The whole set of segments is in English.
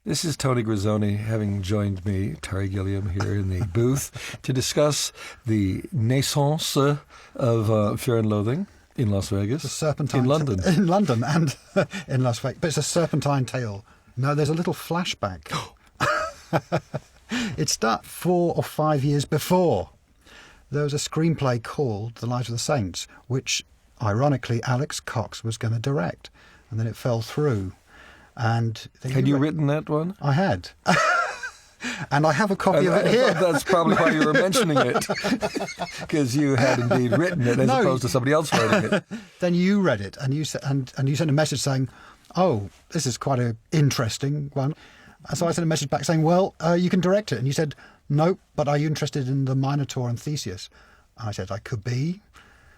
This is Tony Grizzoni, having joined me, Terry Gilliam, here in the booth to discuss the naissance of Fear and Loathing in Las Vegas. The serpentine in London. In London and in Las Vegas. But it's a serpentine tale. No, there's a little flashback. It started 4 or 5 years before. There was a screenplay called The Lives of the Saints, which, ironically, Alex Cox was going to direct. And then it fell through. And had you written that one? I had. And I have a copy of it here. That's probably why you were mentioning it, because you had indeed written it as opposed to somebody else writing it. Then you read it, and you sent a message saying, "Oh, this is quite an interesting one." And so I sent a message back saying, "Well, you can direct it." And you said, "No, but are you interested in the Minotaur and Theseus?" And I said, "I could be."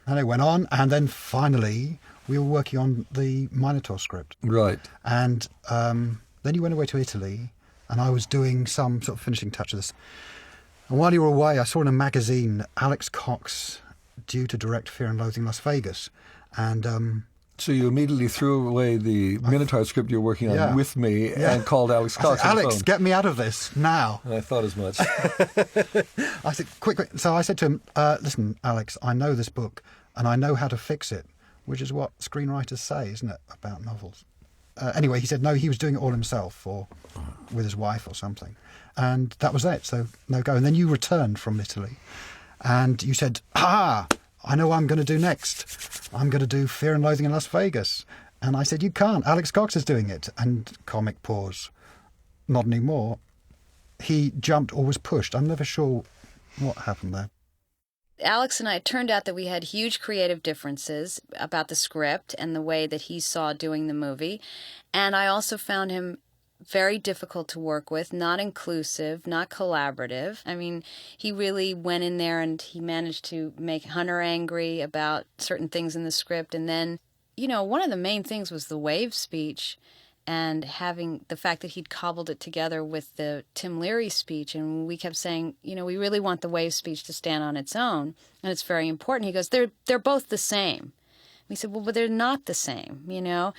And it went on, and then finally we were working on the Minotaur script. Right. And then you went away to Italy, and I was doing some sort of finishing touch of this. And while you were away, I saw in a magazine Alex Cox due to direct Fear and Loathing Las Vegas. And so you immediately threw away the Minotaur script you were working on with me and called Alex Cox. I said, "Alex, get me out of this now." And I thought as much. I said, quick. So I said to him, "Listen, Alex, I know this book, and I know how to fix it," which is what screenwriters say, isn't it, about novels? Anyway, he said no, he was doing it all himself or with his wife or something. And that was it, so no go. And then you returned from Italy and you said, I know what I'm going to do next. I'm going to do Fear and Loathing in Las Vegas. And I said, "You can't. Alex Cox is doing it." And comic pause. Not anymore. He jumped or was pushed. I'm never sure what happened there. Alex and I, it turned out that we had huge creative differences about the script and the way that he saw doing the movie. And I also found him very difficult to work with, not inclusive, not collaborative. I mean, he really went in there and he managed to make Hunter angry about certain things in the script. And then, you know, one of the main things was the wave speech, and having the fact that he'd cobbled it together with the Tim Leary speech. And we kept saying, you know, we really want the wave speech to stand on its own, and it's very important. He goes, they're both the same. We said, well, but they're not the same, you know.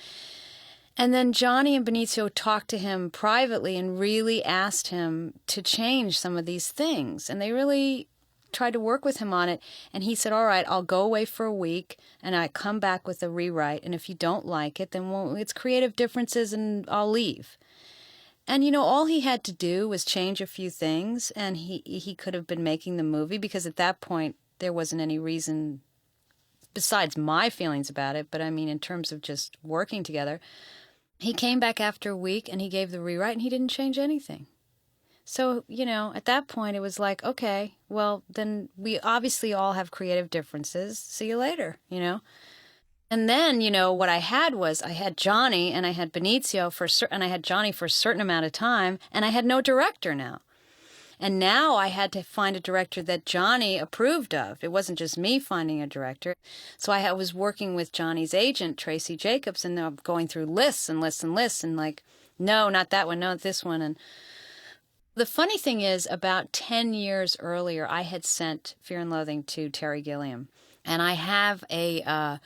And then Johnny and Benicio talked to him privately and really asked him to change some of these things. And they really tried to work with him on it. And he said, "All right, I'll go away for a week and I come back with a rewrite. And if you don't like it, then it's creative differences and I'll leave." And, you know, all he had to do was change a few things and he could have been making the movie, because at that point there wasn't any reason besides my feelings about it. But I mean, in terms of just working together, he came back after a week and he gave the rewrite and he didn't change anything. So, you know, at that point, it was like, okay, well, then we obviously all have creative differences. See you later, you know. And then, you know, what I had Johnny and I had Benicio and I had Johnny for a certain amount of time, and I had no director now. And now I had to find a director that Johnny approved of. It wasn't just me finding a director. So I was working with Johnny's agent, Tracy Jacobs, and going through lists and lists and lists, and like, no, not that one, no, this one. And the funny thing is, about 10 years earlier, I had sent Fear and Loathing to Terry Gilliam. And I have a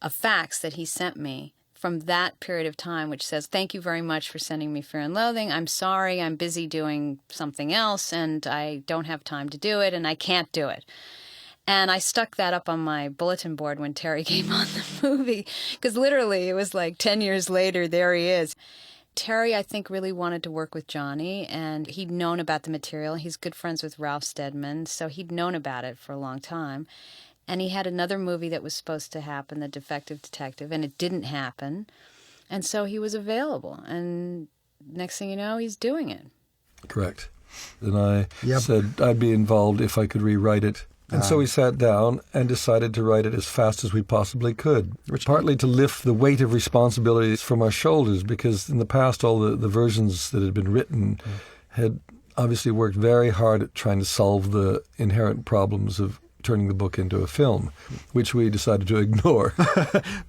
fax that he sent me from that period of time, which says, "Thank you very much for sending me Fear and Loathing. I'm sorry, I'm busy doing something else, and I don't have time to do it, and I can't do it." And I stuck that up on my bulletin board when Terry came on the movie, because literally it was like 10 years later, there he is. Terry, I think, really wanted to work with Johnny, and he'd known about the material. He's good friends with Ralph Steadman, so he'd known about it for a long time. And he had another movie that was supposed to happen, The Defective Detective, and it didn't happen. And so he was available, and next thing you know, he's doing it. Correct. And I said I'd be involved if I could rewrite it. And so we sat down and decided to write it as fast as we possibly could, partly to lift the weight of responsibilities from our shoulders, because in the past all the versions that had been written had obviously worked very hard at trying to solve the inherent problems of turning the book into a film, which we decided to ignore.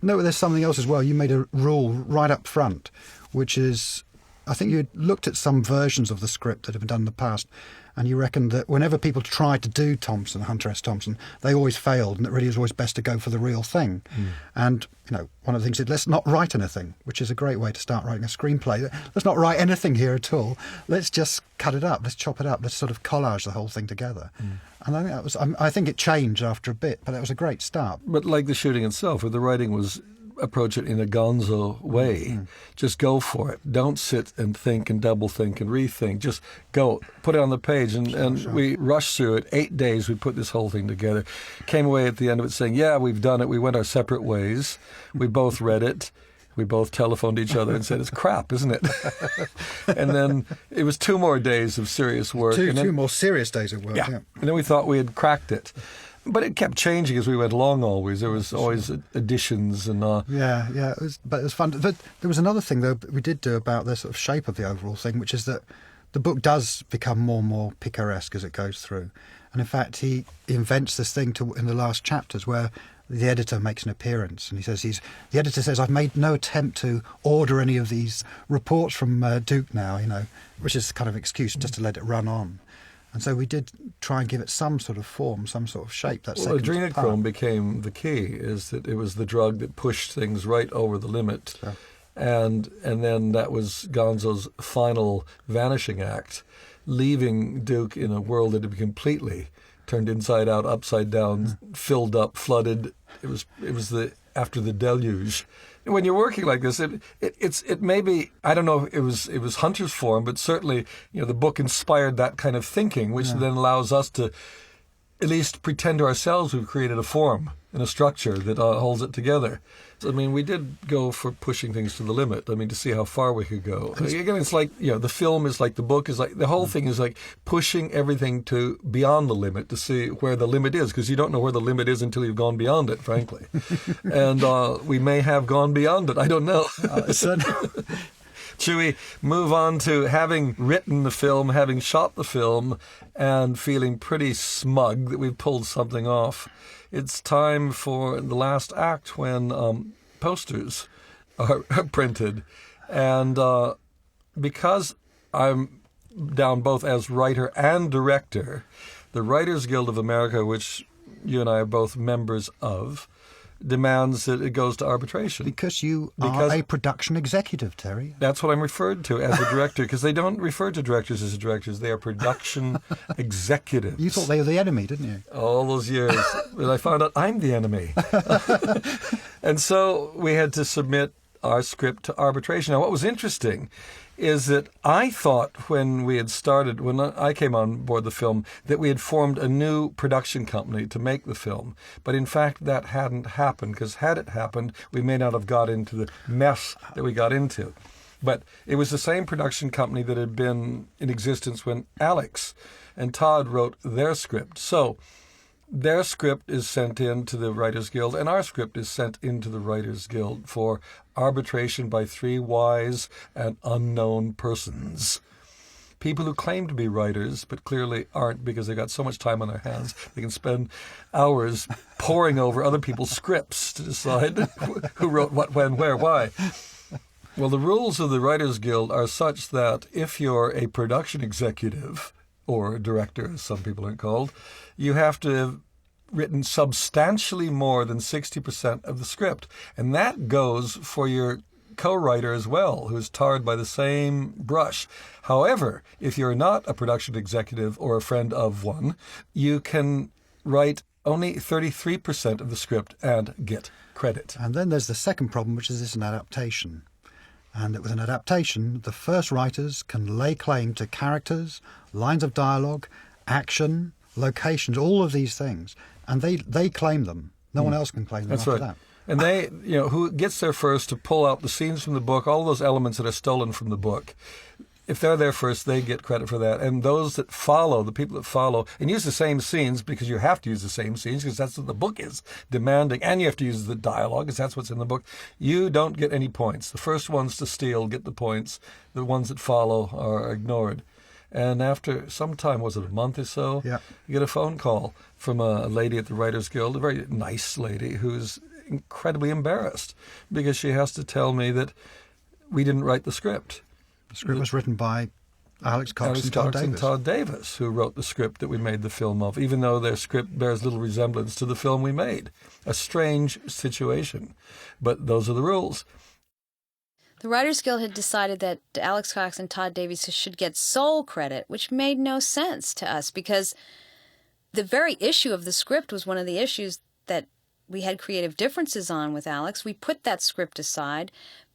No, there's something else as well. You made a rule right up front, which is I think you looked at some versions of the script that have been done in the past, and you reckoned that whenever people tried to do Hunter S. Thompson, they always failed, and it really is always best to go for the real thing. And, one of the things is, let's not write anything, which is a great way to start writing a screenplay. Let's not write anything here at all. Let's just cut it up. Let's chop it up. Let's sort of collage the whole thing together. And I think that was, I think it changed after a bit, but that was a great start. But like the shooting itself, where the writing was approach it in a Gonzo way. Just go for it. Don't sit and think and double think and rethink. Just go, put it on the page. And we rushed through it. 8 days we put this whole thing together. Came away at the end of it saying, yeah, we've done it. We went our separate ways. We both read it. We both telephoned each other and said, it's crap, isn't it? And then it was 2 more days of serious work. Two more serious days of work, yeah. And then we thought we had cracked it. But it kept changing as we went along always. There was always additions and... Yeah, it was fun. But there was another thing, though, we did do about the sort of shape of the overall thing, which is that the book does become more and more picaresque as it goes through. And in fact, he invents this thing in the last chapters where the editor makes an appearance, and he says the editor says, I've made no attempt to order any of these reports from Duke now, which is kind of excuse just to let it run on. And so we did try and give it some sort of form, some sort of shape. That adrenochrome became the key, is that it was the drug that pushed things right over the limit. Sure. And then that was Gonzo's final vanishing act, leaving Duke in a world that had been completely turned inside out, upside down, filled up, flooded. It was after the deluge. When you're working like this, it may be, I don't know if it was Hunter's form, but certainly the book inspired that kind of thinking, which then allows us to at least pretend to ourselves we've created a form and a structure that holds it together. I mean, we did go for pushing things to the limit. I mean, to see how far we could go. Again, it's like, the film is like the book is like, the whole thing is like pushing everything to beyond the limit to see where the limit is, because you don't know where the limit is until you've gone beyond it, frankly. And we may have gone beyond it. I don't know. Should we move on to having written the film, having shot the film, and feeling pretty smug that we've pulled something off? It's time for the last act when posters are printed. And because I'm down both as writer and director, the Writers Guild of America, which you and I are both members of, demands that it goes to arbitration. Because you are a production executive, Terry. That's what I'm referred to as a director, because they don't refer to directors as directors. They are production executives. You thought they were the enemy, didn't you? All those years. But I found out I'm the enemy. And so we had to submit our script to arbitration. Now, what was interesting is that I thought when I came on board the film, that we had formed a new production company to make the film. But in fact, that hadn't happened, because had it happened, we may not have got into the mess that we got into. But it was the same production company that had been in existence when Alex and Todd wrote their script. So their script is sent in to the Writers Guild, and our script is sent into the Writers Guild for arbitration by 3 wise and unknown persons. People who claim to be writers, but clearly aren't, because they've got so much time on their hands. They can spend hours poring over other people's scripts to decide who wrote what, when, where, why. Well, the rules of the Writers Guild are such that if you're a production executive, or director, as some people are called, you have to have written substantially more than 60% of the script. And that goes for your co-writer as well, who's tarred by the same brush. However, if you're not a production executive or a friend of one, you can write only 33% of the script and get credit. And then there's the second problem, which is it's an adaptation. And with an adaptation, the first writers can lay claim to characters, lines of dialogue, action, locations, all of these things. And they claim them. No one else can claim them. That's after right. that. And they, who gets there first to pull out the scenes from the book, all those elements that are stolen from the book, if they're there first, they get credit for that. And those that follow, the people that follow, and use the same scenes, because you have to use the same scenes, because that's what the book is demanding, and you have to use the dialogue, because that's what's in the book, you don't get any points. The first ones to steal get the points. The ones that follow are ignored. And after some time, was it a month or so, Yeah. you get a phone call from a lady at the Writers Guild, a very nice lady, who's incredibly embarrassed, because she has to tell me that we didn't write the script. The script was written by Alex Cox and Todd Davis, who wrote the script that we made the film of, even though their script bears little resemblance to the film we made. A strange situation, but those are the rules. The Writers Guild had decided that Alex Cox and Todd Davies should get sole credit, which made no sense to us because the very issue of the script was one of the issues that we had creative differences on with Alex. We put that script aside.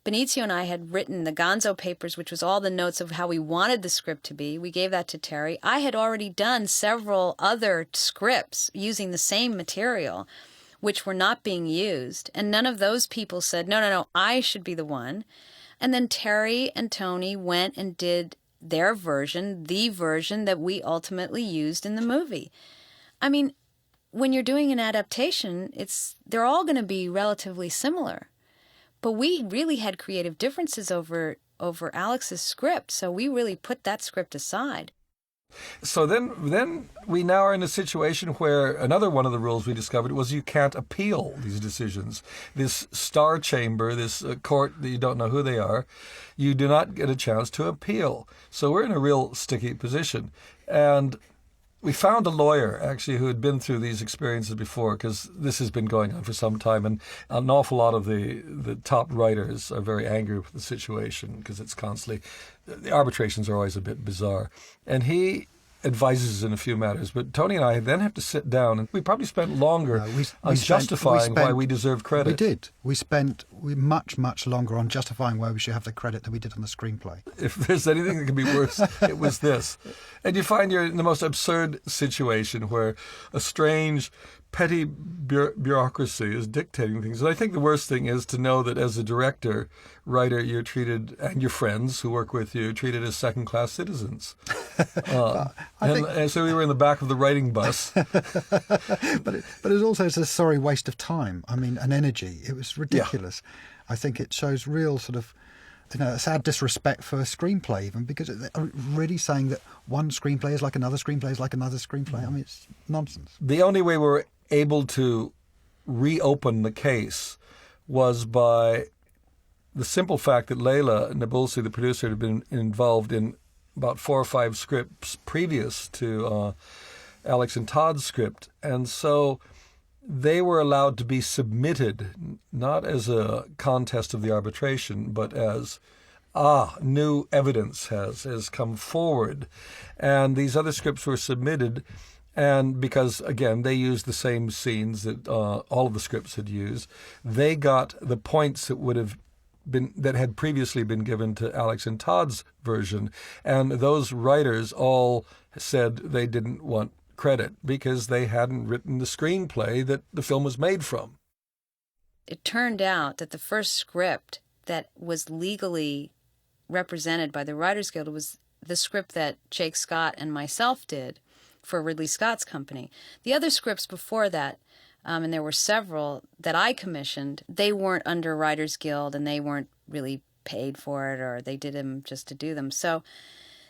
Benicio and I had written the Gonzo papers, which was all the notes of how we wanted the script to be. We gave that to Terry. I had already done several other scripts using the same material, which were not being used. And none of those people said, no, I should be the one. And then Terry and Tony went and did their version, the version that we ultimately used in the movie. I mean, when you're doing an adaptation, they're all going to be relatively similar. But we really had creative differences over Alex's script, so we really put that script aside. So then we now are in a situation where another one of the rules we discovered was you can't appeal these decisions. This star chamber, this court that you don't know who they are, you do not get a chance to appeal. So we're in a real sticky position. And we found a lawyer, actually, who had been through these experiences before, because this has been going on for some time, and an awful lot of the top writers are very angry with the situation, because it's constantly, the arbitrations are always a bit bizarre. And he advises in a few matters, but Tony and I then have to sit down, and we probably spent longer on justifying why we deserve credit. We did. We spent much, much longer on justifying why we should have the credit than we did on the screenplay. If there's anything that could be worse, it was this. And you find you're in the most absurd situation where a strange, petty bureaucracy is dictating things. And I think the worst thing is to know that as a director, writer, you're treated, and your friends who work with you, treated as second-class citizens. And so we were in the back of the writing bus. But it was also a sorry waste of time. I mean, and energy. It was ridiculous. Yeah. I think it shows real sort of, a sad disrespect for a screenplay even, because they're really saying that one screenplay is like another screenplay is like another screenplay. I mean, it's nonsense. The only way we were able to reopen the case was by the simple fact that Leila Nabulsi, the producer, had been involved in about 4 or 5 scripts previous to Alex and Todd's script. And so they were allowed to be submitted, not as a contest of the arbitration, but as, new evidence has come forward. And these other scripts were submitted, and because, again, they used the same scenes that all of the scripts had used, they got the points that had previously been given to Alex and Todd's version. And those writers all said they didn't want credit because they hadn't written the screenplay that the film was made from. It turned out that the first script that was legally represented by the Writers Guild was the script that Jake Scott and myself did for Ridley Scott's company. The other scripts before that, and there were several that I commissioned, they weren't under Writers Guild and they weren't really paid for it, or they did them just to do them. So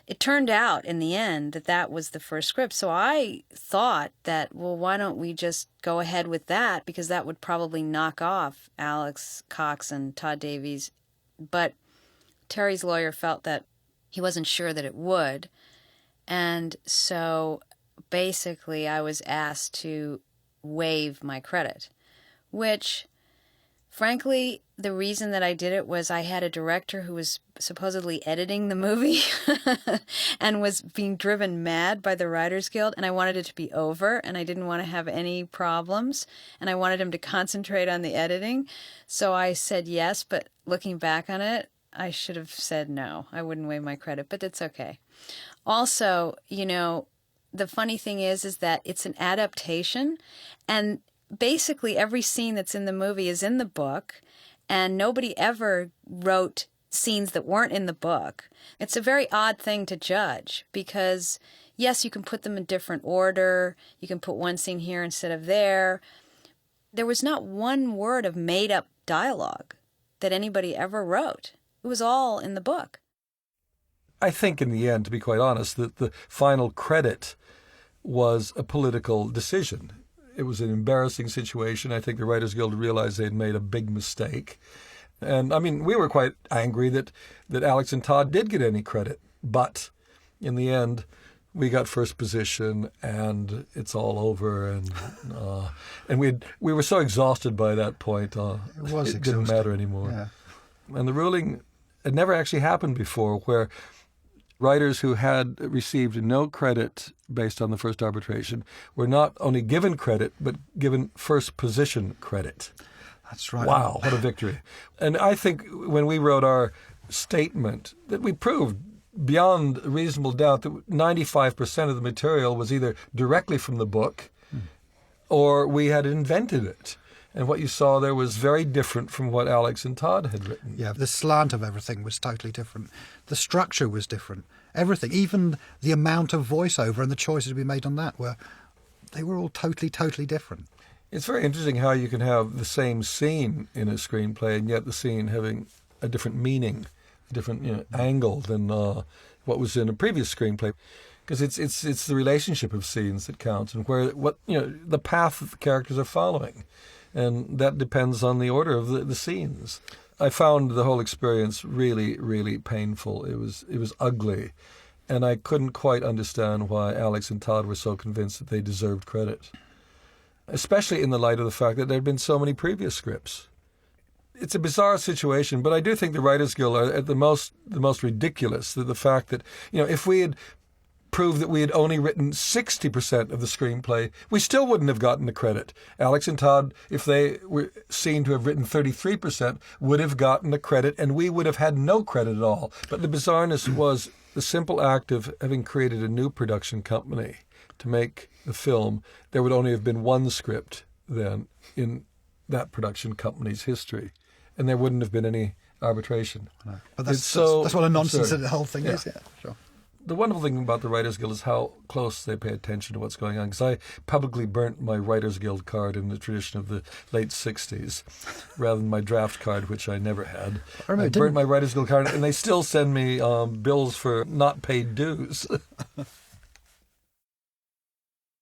it turned out in the end that was the first script. So I thought that, well, why don't we just go ahead with that, because that would probably knock off Alex Cox and Todd Davies. But Terry's lawyer felt that he wasn't sure that it would. And so basically I was asked to waive my credit, which, frankly, the reason that I did it was I had a director who was supposedly editing the movie and was being driven mad by the Writers Guild, and I wanted it to be over, and I didn't want to have any problems, and I wanted him to concentrate on the editing. So I said yes, but looking back on it, I should have said no. I wouldn't waive my credit, but it's okay. Also, the funny thing is that it's an adaptation, and basically every scene that's in the movie is in the book, and nobody ever wrote scenes that weren't in the book. It's a very odd thing to judge because, yes, you can put them in different order. You can put one scene here instead of there. There was not one word of made-up dialogue that anybody ever wrote. It was all in the book. I think in the end, to be quite honest, that the final credit was a political decision. It was an embarrassing situation. I think the Writers Guild realized they'd made a big mistake. And, I mean, we were quite angry that Alex and Todd did get any credit. But in the end, we got first position, and it's all over. And we were so exhausted by that point. It didn't matter anymore. Yeah. And the ruling had never actually happened before, where writers who had received no credit based on the first arbitration were not only given credit, but given first position credit. That's right. Wow, what a victory. And I think when we wrote our statement that we proved beyond reasonable doubt that 95% of the material was either directly from the book or we had invented it. And what you saw there was very different from what Alex and Todd had written. Yeah, the slant of everything was totally different. The structure was different. Everything, even the amount of voiceover and the choices we made on that they were all totally, totally different. It's very interesting how you can have the same scene in a screenplay and yet the scene having a different meaning, a different angle than what was in a previous screenplay. Because it's the relationship of scenes that counts and the path that the characters are following. And that depends on the order of the scenes. I found the whole experience really, really painful. It was ugly. And I couldn't quite understand why Alex and Todd were so convinced that they deserved credit, especially in the light of the fact that there had been so many previous scripts. It's a bizarre situation, but I do think the Writers Guild are at the most ridiculous. The fact that, if we had proved that we had only written 60% of the screenplay, we still wouldn't have gotten the credit. Alex and Todd, if they were seen to have written 33%, would have gotten the credit, and we would have had no credit at all. But the bizarreness was the simple act of having created a new production company to make the film. There would only have been one script then in that production company's history, and there wouldn't have been any arbitration. No. But that's what a nonsense the whole thing is. Yeah, sure. The wonderful thing about the Writers Guild is how close they pay attention to what's going on. Because I publicly burnt my Writers Guild card in the tradition of the late 60s, rather than my draft card, which I never had. I burnt my Writers Guild card, and they still send me bills for not paid dues.